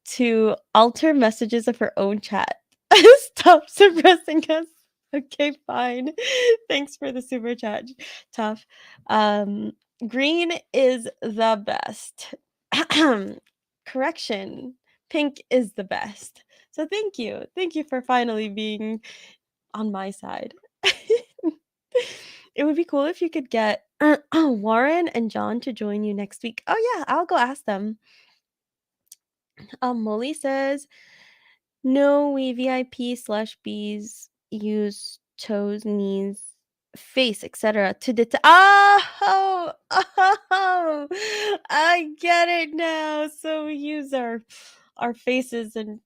to alter messages of her own chat. Stop suppressing us. Okay, fine. Thanks for the super chat. Tough. Um, Green is the best. Correction. Pink is the best. So thank you. Thank you for finally being on my side. It would be cool if you could get Warren and John to join you next week. Oh yeah, I'll go ask them. Molly says, no, we VIP/Bs use toes, knees, face, etc. to detect. Oh, oh, I get it now. So we use our faces and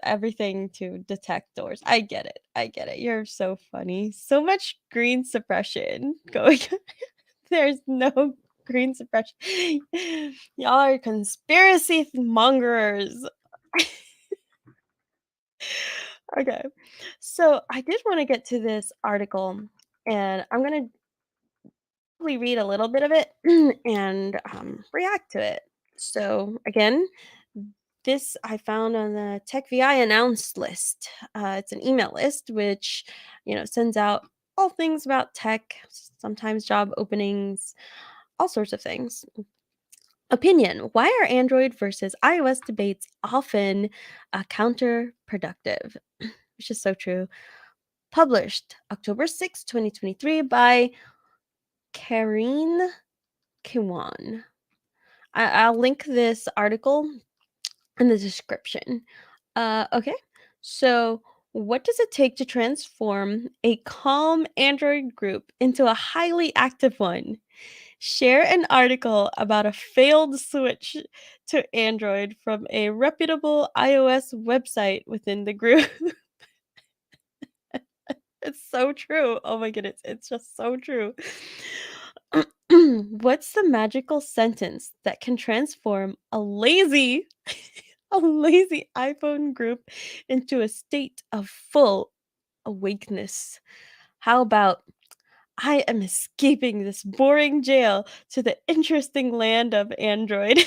everything to detect doors. I get it. I get it. You're so funny. So much green suppression going. There's no green suppression. Y'all are conspiracy mongers. Okay. So I did want to get to this article, and I'm going to read a little bit of it and react to it. So, again, this I found on the Tech VI announced list. It's an email list which, sends out all things about tech, sometimes job openings, all sorts of things. Opinion: why are Android versus iOS debates often counterproductive? Which is so true. Published October 6th, 2023 by Karine Kiwan. I'll link this article in the description. Okay, so what does it take to transform a calm Android group into a highly active one? Share an article about a failed switch to Android from a reputable iOS website within the group. It's so true. Oh my goodness, it's just so true. What's the magical sentence that can transform a lazy a lazy iPhone group into a state of full awakeness? How about I am escaping this boring jail to the interesting land of Android.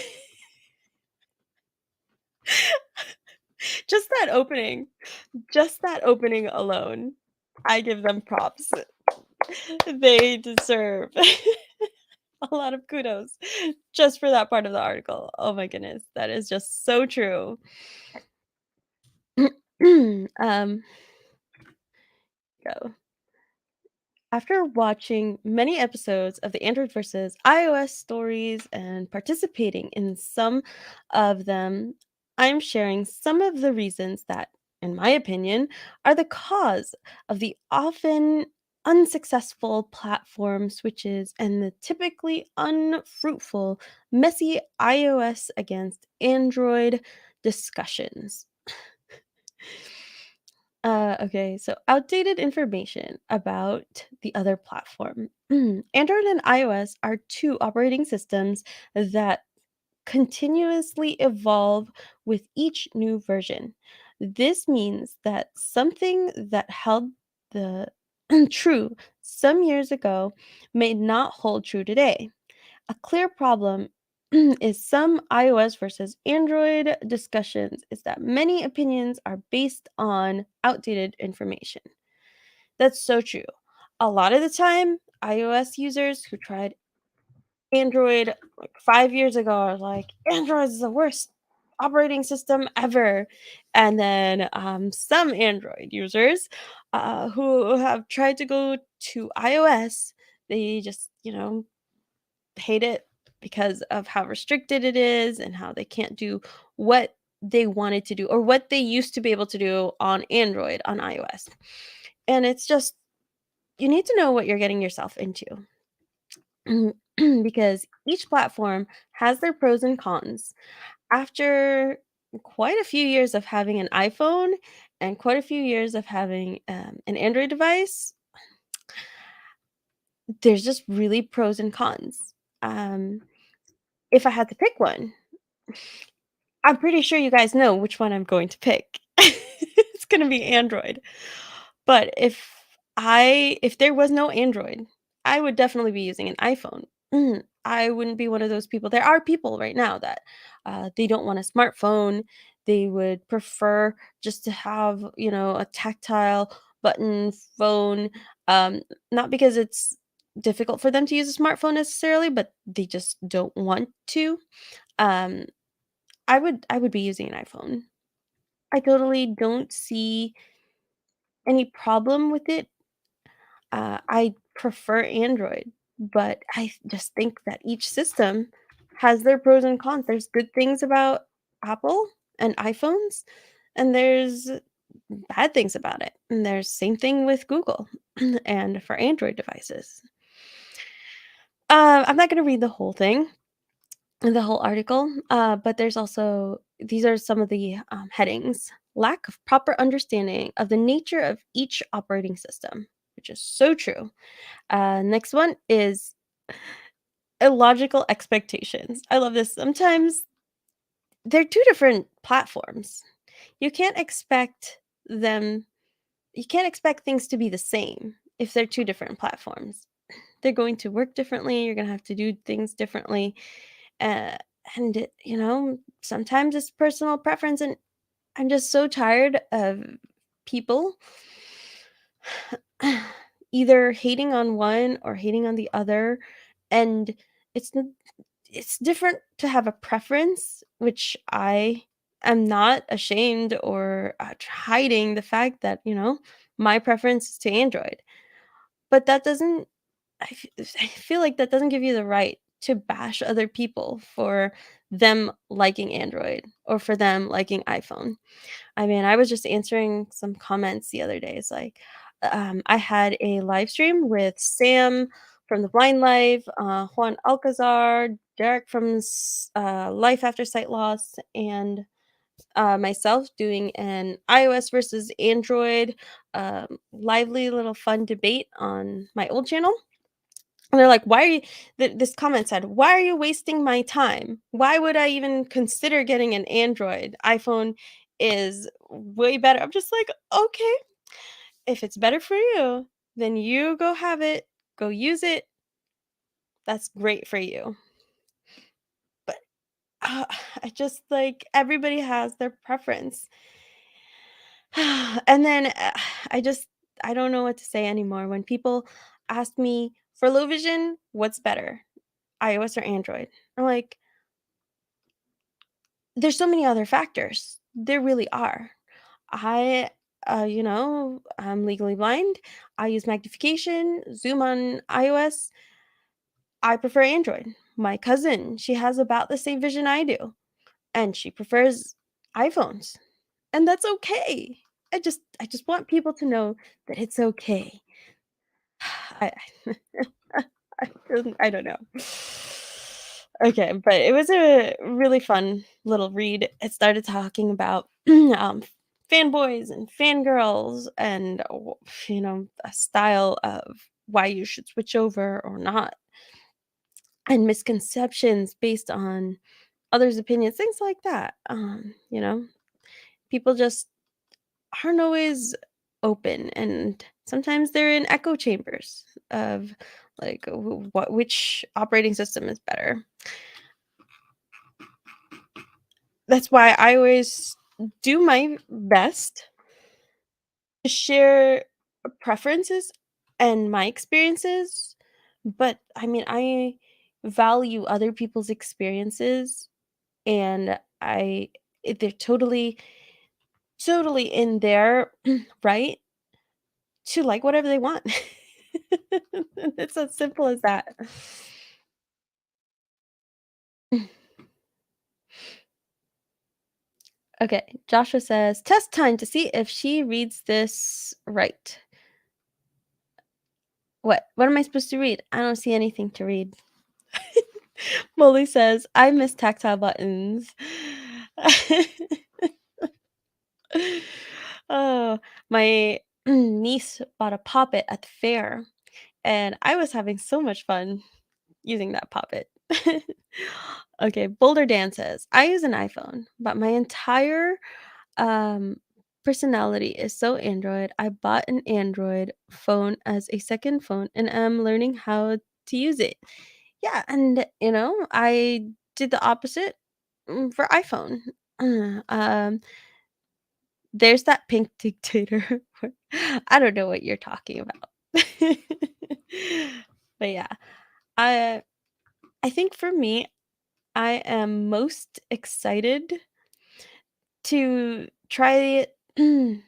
Just that opening. Just that opening alone. I give them props. They deserve a lot of kudos just for that part of the article. Oh my goodness, that is just so true. um, go. After watching many episodes of the Android versus iOS stories and participating in some of them, I'm sharing some of the reasons that, in my opinion, are the cause of the often unsuccessful platform switches and the typically unfruitful, messy iOS against Android discussions. Okay, so outdated information about the other platform. Android and iOS are two operating systems that continuously evolve with each new version. This means that something that held the true some years ago may not hold true today. A clear problem is some iOS versus Android discussions is that many opinions are based on outdated information. That's so true. A lot of the time, iOS users who tried Android like 5 years ago are like, Android is the worst operating system ever. And then some Android users who have tried to go to iOS, they just, hate it because of how restricted it is and how they can't do what they wanted to do or what they used to be able to do on Android on iOS. And it's just you need to know what you're getting yourself into. Because each platform has their pros and cons. After quite a few years of having an iPhone and quite a few years of having an Android device, there's just really pros and cons. Um, if I had to pick one, I'm pretty sure you guys know which one I'm going to pick. It's gonna be Android. But if there was no Android, I would definitely be using an iPhone. I wouldn't be one of those people. There are people right now that, they don't want a smartphone. They would prefer just to have, a tactile button phone, um, not because it's difficult for them to use a smartphone necessarily, but they just don't want to. Um, I would be using an iPhone. I totally don't see any problem with it. I prefer Android, but I just think that each system has their pros and cons. There's good things about Apple and iPhones, and there's bad things about it. And there's same thing with Google and for Android devices. I'm not going to read the whole thing, the whole article, but there's also these are some of the headings: lack of proper understanding of the nature of each operating system, which is so true. Next one is illogical expectations. I love this. Sometimes they're two different platforms. You can't expect them, you can't expect things to be the same if they're two different platforms. They're going to work differently. You're going to have to do things differently. Uh, sometimes it's personal preference. And I'm just so tired of people either hating on one or hating on the other. And it's it's different to have a preference, which I am not ashamed or hiding the fact that, my preference is to Android. But that doesn't, I feel like that doesn't give you the right to bash other people for them liking Android or for them liking iPhone. I mean, I was just answering some comments the other day. It's like, I had a live stream with Sam from the Blind Life, Juan Alcazar, Derek from Life After Sight Loss, and myself doing an iOS versus Android lively little fun debate on my old channel. And they're like, why are you, this comment said, why are you wasting my time? Why would I even consider getting an Android? iPhone is way better. I'm just like, okay, if it's better for you, then you go have it, go use it. That's great for you. But I just like everybody has their preference. And then I just, I don't know what to say anymore. When people ask me for low vision, what's better, iOS or Android? I'm like, there's so many other factors. There really are. I, I'm legally blind. I use magnification, zoom on iOS. I prefer Android. My cousin, she has about the same vision I do, and she prefers iPhones. And that's okay. I just want people to know that it's okay. I I don't know. Okay, but it was a really fun little read. It started talking about fanboys and fangirls and a style of why you should switch over or not, and misconceptions based on others' opinions, things like that. People just aren't always open, and sometimes they're in echo chambers of like which operating system is better. That's why I always do my best to share preferences and my experiences, but I mean, I value other people's experiences, and they're totally in their right to like whatever they want. It's as simple as that. Okay, Joshua says, test time to see if she reads this right. What am I supposed to read? I don't see anything to read. Molly says, I miss tactile buttons. Oh, my niece bought a poppet at the fair, and I was having so much fun using that puppet. Okay, Boulder Dan says, "I use an iPhone, but my entire, um, personality is so Android. I bought an Android phone as a second phone and am learning how to use it." Yeah, and, I did the opposite, for iPhone. Um, there's that pink dictator. I don't know what you're talking about. But yeah, I I think for me, I am most excited to try the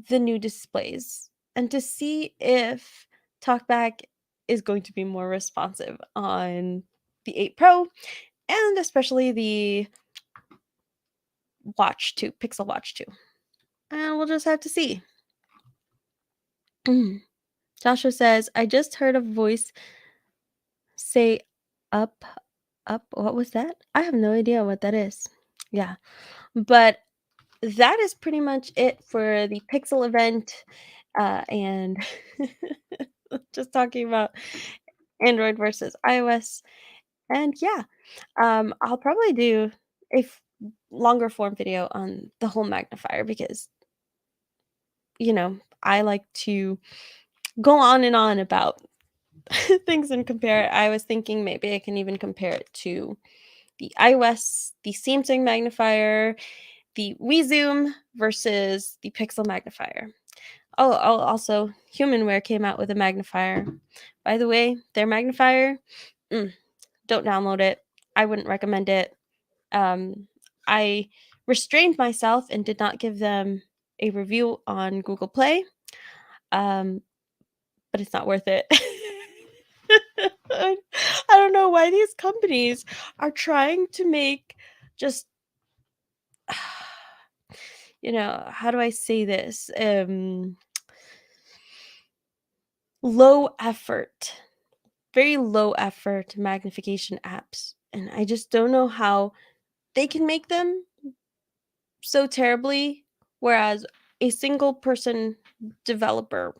new displays and to see if TalkBack is going to be more responsive on the 8 Pro and especially the Watch 2, Pixel Watch 2. And we'll just have to see. Joshua says, "I just heard a voice say up, up. What was that? I have no idea what that is." Yeah. But that is pretty much it for the Pixel event. And just talking about Android versus iOS. And yeah, I'll probably do a longer form video on the whole magnifier because, I like to go on and on about things and compare it. I was thinking maybe I can even compare it to the iOS, the Samsung magnifier, the Wii Zoom versus the Pixel magnifier. Oh, also, Humanware came out with a magnifier. By the way, their magnifier, mm, don't download it. I wouldn't recommend it. I restrained myself and did not give them a review on Google Play, um, but it's not worth it. I don't know why these companies are trying to make just how do I say this? Low effort, very low effort magnification apps. And I just don't know how they can make them so terribly, whereas a single person developer,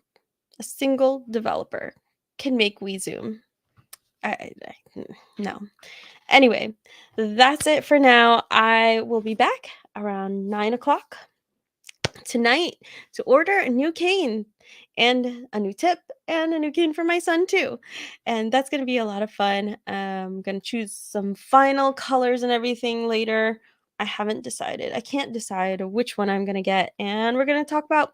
a single developer can make WeZoom. No. Anyway, that's it for now. I will be back around 9 o'clock tonight to order a new cane and a new tip and a new cane for my son too. And that's going to be a lot of fun. I'm going to choose some final colors and everything later. I haven't decided. I can't decide which one I'm going to get. And we're going to talk about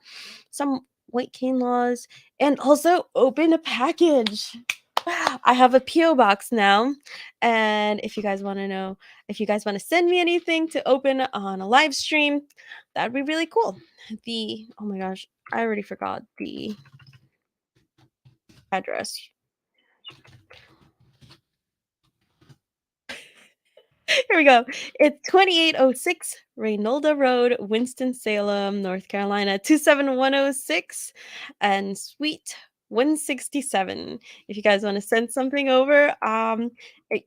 some white cane laws and also open a package. I have a PO box now, and if you guys want to know, if you guys want to send me anything to open on a live stream, that'd be really cool. Oh my gosh, I already forgot the address. Here we go. It's 2806 Reynolda Road, Winston-Salem, North Carolina, 27106 and Suite 167. If you guys want to send something over,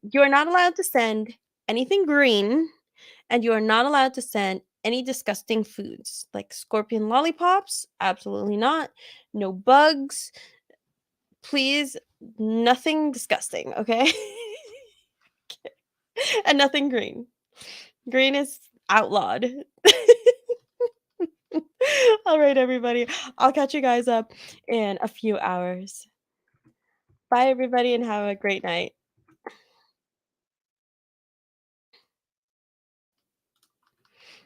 you're not allowed to send anything green, and you are not allowed to send any disgusting foods like scorpion lollipops. Absolutely not. No bugs. Please, nothing disgusting, okay? And nothing green. Green is outlawed. All right, everybody. I'll catch you guys up in a few hours. Bye, everybody, and have a great night.